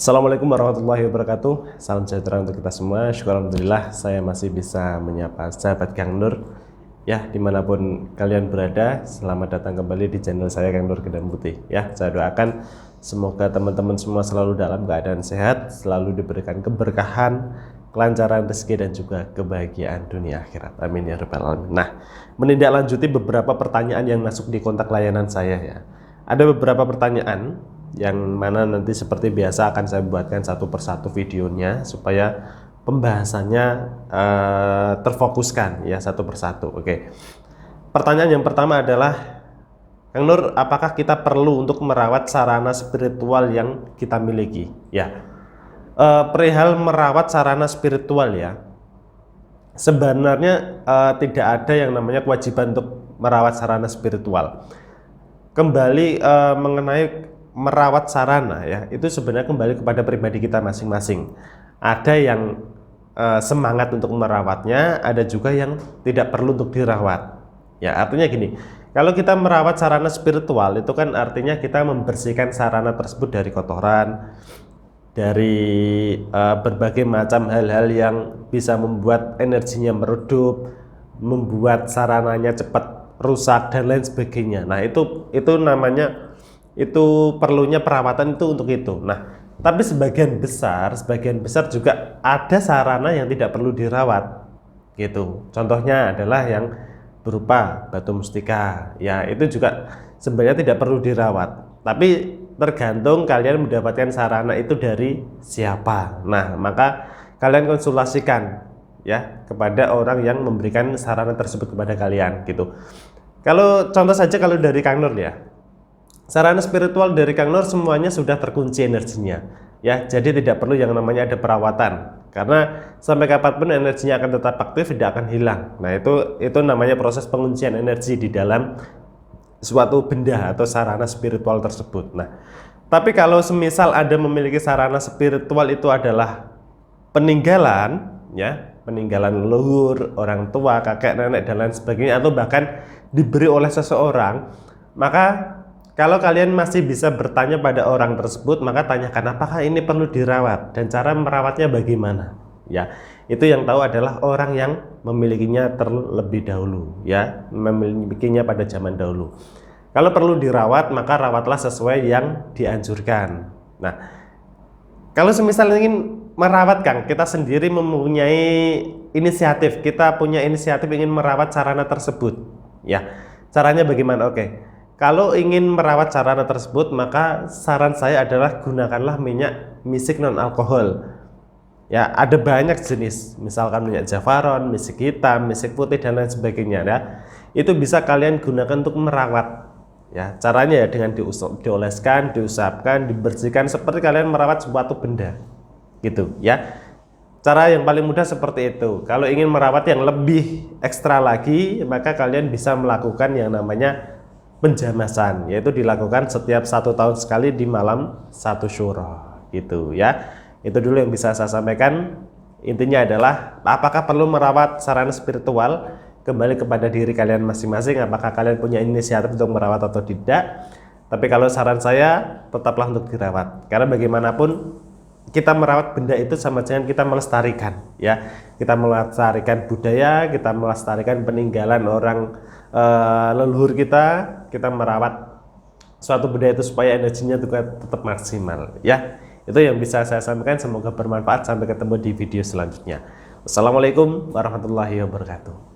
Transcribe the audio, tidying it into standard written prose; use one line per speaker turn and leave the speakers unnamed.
Assalamualaikum warahmatullahi wabarakatuh. Salam sejahtera untuk kita semua. Syukur alhamdulillah saya masih bisa menyapa sahabat Kang Nur. Ya, dimanapun kalian berada, selamat datang kembali di channel saya Kang Nur Gendam Putih. Ya, saya doakan semoga teman-teman semua selalu dalam keadaan sehat, selalu diberikan keberkahan, kelancaran rezeki dan juga kebahagiaan dunia akhirat. Amin ya rabbal alamin. Nah, menindaklanjuti beberapa pertanyaan yang masuk di kontak layanan saya ya. Ada beberapa pertanyaan yang mana nanti seperti biasa akan saya buatkan satu persatu videonya supaya pembahasannya terfokuskan ya satu persatu. Oke. Pertanyaan yang pertama adalah, Kang Nur, apakah kita perlu untuk merawat sarana spiritual yang kita miliki? Ya, perihal merawat sarana spiritual ya, sebenarnya tidak ada yang namanya kewajiban untuk merawat sarana spiritual. Kembali mengenai merawat sarana ya, itu sebenarnya kembali kepada pribadi kita masing-masing. Ada yang semangat untuk merawatnya, ada juga yang tidak perlu untuk dirawat. Ya, artinya gini, kalau kita merawat sarana spiritual itu kan artinya kita membersihkan sarana tersebut dari kotoran, dari berbagai macam hal-hal yang bisa membuat energinya meredup, membuat sarananya cepat rusak dan lain sebagainya. Nah, itu namanya, itu perlunya perawatan itu untuk itu. Nah, tapi sebagian besar juga ada sarana yang tidak perlu dirawat gitu. Contohnya adalah yang berupa batu mustika ya, itu juga sebenarnya tidak perlu dirawat, tapi tergantung kalian mendapatkan sarana itu dari siapa. Nah, maka kalian konsultasikan ya kepada orang yang memberikan sarana tersebut kepada kalian gitu. Kalau contoh saja, kalau dari Kang Nur ya, sarana spiritual dari Kang Nur semuanya sudah terkunci energinya ya, jadi tidak perlu yang namanya ada perawatan, karena sampai kapanpun energinya akan tetap aktif, tidak akan hilang. Nah, itu namanya proses penguncian energi di dalam suatu benda atau sarana spiritual tersebut. Nah, tapi kalau semisal ada memiliki sarana spiritual itu adalah peninggalan ya, peninggalan leluhur, orang tua, kakek, nenek dan lain sebagainya, atau bahkan diberi oleh seseorang, maka kalau kalian masih bisa bertanya pada orang tersebut, maka tanyakan apakah ini perlu dirawat dan cara merawatnya bagaimana. Ya, itu yang tahu adalah orang yang memilikinya terlebih dahulu ya, memilikinya pada zaman dahulu. Kalau perlu dirawat, maka rawatlah sesuai yang dianjurkan. Nah, kalau semisal ingin merawat, Kang, kita sendiri mempunyai inisiatif, kita punya inisiatif ingin merawat sarana tersebut. Ya, caranya bagaimana? Oke. Kalau ingin merawat sarana tersebut, maka saran saya adalah gunakanlah minyak misik non alkohol. Ya, ada banyak jenis, misalkan minyak javaron, misik hitam, misik putih dan lain sebagainya ya. Itu bisa kalian gunakan untuk merawat. Ya, caranya ya dengan dioleskan, diusapkan, dibersihkan seperti kalian merawat suatu benda. Gitu ya. Cara yang paling mudah seperti itu. Kalau ingin merawat yang lebih ekstra lagi, maka kalian bisa melakukan yang namanya penjamasan, yaitu dilakukan setiap 1 tahun sekali di malam 1 syuro gitu ya. Itu dulu yang bisa saya sampaikan. Intinya adalah apakah perlu merawat sarana spiritual, kembali kepada diri kalian masing-masing, apakah kalian punya inisiatif untuk merawat atau tidak. Tapi kalau saran saya, tetaplah untuk dirawat, karena bagaimanapun kita merawat benda itu sama dengan kita melestarikan ya, kita melestarikan budaya, kita melestarikan peninggalan orang leluhur kita merawat suatu benda itu supaya energinya juga tetap maksimal ya. Itu yang bisa saya sampaikan, semoga bermanfaat. Sampai ketemu di video selanjutnya. Wassalamualaikum warahmatullahi wabarakatuh.